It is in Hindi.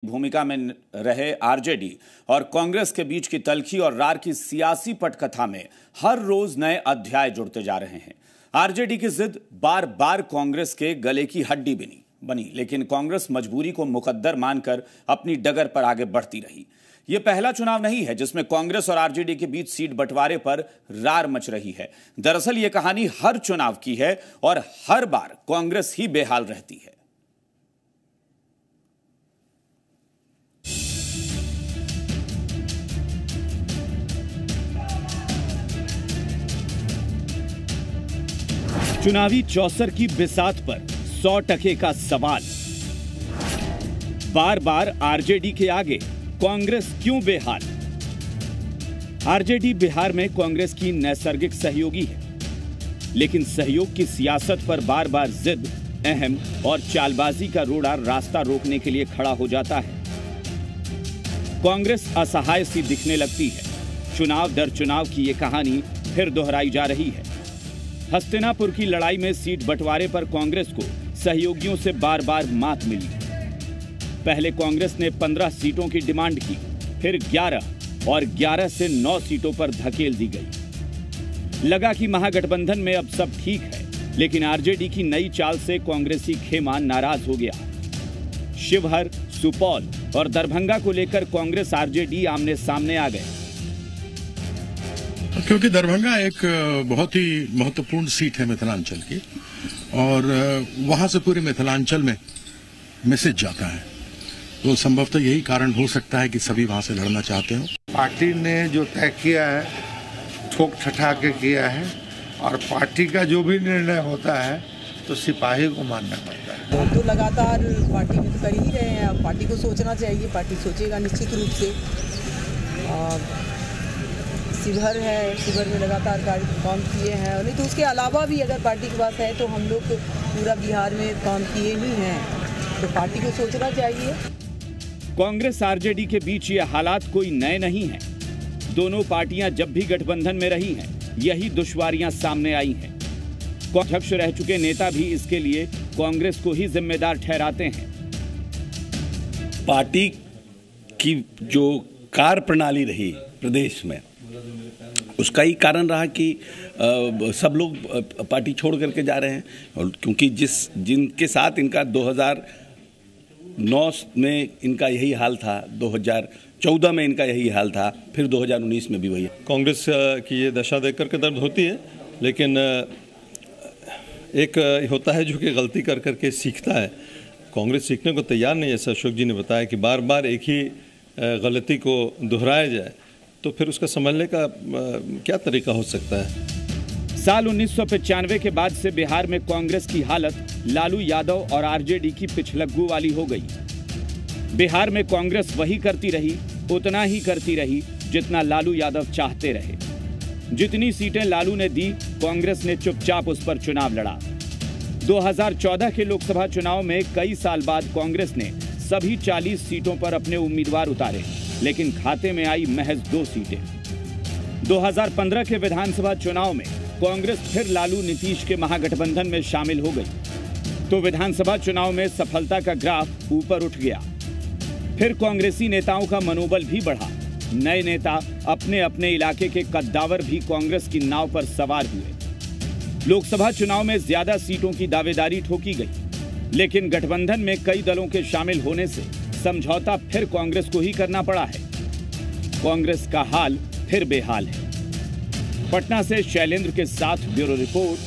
भूमिका में रहे आरजेडी और कांग्रेस के बीच की तल्खी और रार की सियासी पटकथा में हर रोज नए अध्याय जुड़ते जा रहे हैं। आरजेडी की जिद बार बार कांग्रेस के गले की हड्डी बनी, लेकिन कांग्रेस मजबूरी को मुकद्दर मानकर अपनी डगर पर आगे बढ़ती रही। यह पहला चुनाव नहीं है जिसमें कांग्रेस और आरजेडी के बीच सीट बंटवारे पर रार मच रही है। दरअसल यह कहानी हर चुनाव की है और हर बार कांग्रेस ही बेहाल रहती है। चुनावी चौसर की बिसात पर 100% का सवाल। बार बार आरजेडी के आगे कांग्रेस क्यों बेहाल? आरजेडी बिहार में कांग्रेस की नैसर्गिक सहयोगी है, लेकिन सहयोग की सियासत पर बार बार जिद, अहम और चालबाजी का रोड़ा रास्ता रोकने के लिए खड़ा हो जाता है। कांग्रेस असहाय सी दिखने लगती है। चुनाव दर चुनाव की ये कहानी फिर दोहराई जा रही है। हस्तिनापुर की लड़ाई में सीट बंटवारे पर कांग्रेस को सहयोगियों से बार बार मात मिली। पहले कांग्रेस ने 15 सीटों की डिमांड की, फिर 11 और 11 से 9 सीटों पर धकेल दी गई। लगा कि महागठबंधन में अब सब ठीक है, लेकिन आरजेडी की नई चाल से कांग्रेसी खेमा नाराज हो गया। शिवहर, सुपौल और दरभंगा को लेकर कांग्रेस आरजेडी आमने सामने आ गए। क्योंकि दरभंगा एक बहुत ही महत्वपूर्ण सीट है मिथिलांचल की, और वहां से पूरे मिथिलांचल में मैसेज जाता है, तो संभवतः यही कारण हो सकता है कि सभी वहां से लड़ना चाहते हो। पार्टी ने जो तय किया है ठोक ठठा के किया है, और पार्टी का जो भी निर्णय होता है तो सिपाही को मानना पड़ता है। तो लगातार पार्टी में तो कर ही रहे हैं, अब पार्टी को सोचना चाहिए, पार्टी सोचेगा निश्चित रूप से। शिवहर है, शिवहर में लगातार काम किए हैं, नहीं तो उसके अलावा भी अगर पार्टी के पास है तो हम लोग पूरा बिहार में काम किए ही हैं, तो पार्टी को सोचना चाहिए। कांग्रेस आरजेडी के बीच ये हालात कोई नए नहीं हैं। दोनों पार्टियां जब भी गठबंधन में रही हैं, यही दुश्वारियां सामने आई हैं। अध्यक्ष रह चुके नेता भी इसके लिए कांग्रेस को ही जिम्मेदार ठहराते हैं। पार्टी की जो कार्य प्रणाली रही प्रदेश में, उसका ही कारण रहा कि सब लोग पार्टी छोड़ करके जा रहे हैं। और क्योंकि जिनके साथ इनका 2009 में इनका यही हाल था, 2014 में इनका यही हाल था, फिर 2019 में भी वही। कांग्रेस की ये दशा देख करके दर्द होती है, लेकिन एक होता है जो कि गलती कर करके सीखता है। कांग्रेस सीखने को तैयार नहीं है। जैसा अशोक जी ने बताया कि बार बार एक ही गलती को दोहराया जाए तो फिर उसका समझने का क्या तरीका हो सकता है। साल 1995 के बाद से बिहार में कांग्रेस की हालत लालू यादव और आरजेडी की पिछलग्गू वाली हो गई। बिहार में कांग्रेस वही करती रही, उतना ही करती रही जितना लालू यादव चाहते रहे। जितनी सीटें लालू ने दी, कांग्रेस ने चुपचाप उस पर चुनाव लड़ा। 2014 के लोकसभा चुनाव में कई साल बाद कांग्रेस ने सभी 40 सीटों पर अपने उम्मीदवार उतारे, लेकिन खाते में आई महज 2 सीटें। 2015 के विधानसभा चुनाव में कांग्रेस फिर लालू नीतीश के महागठबंधन में शामिल हो गई, तो विधानसभा चुनाव में सफलता का ग्राफ ऊपर उठ गया। फिर कांग्रेसी नेताओं का मनोबल भी बढ़ा। नए नेता अपने अपने इलाके के कद्दावर भी कांग्रेस की नाव पर सवार हुए। लोकसभा चुनाव में ज्यादा सीटों की दावेदारी ठोकी गई, लेकिन गठबंधन में कई दलों के शामिल होने से समझौता फिर कांग्रेस को ही करना पड़ा है। कांग्रेस का हाल फिर बेहाल है। पटना से शैलेंद्र के साथ ब्यूरो रिपोर्ट।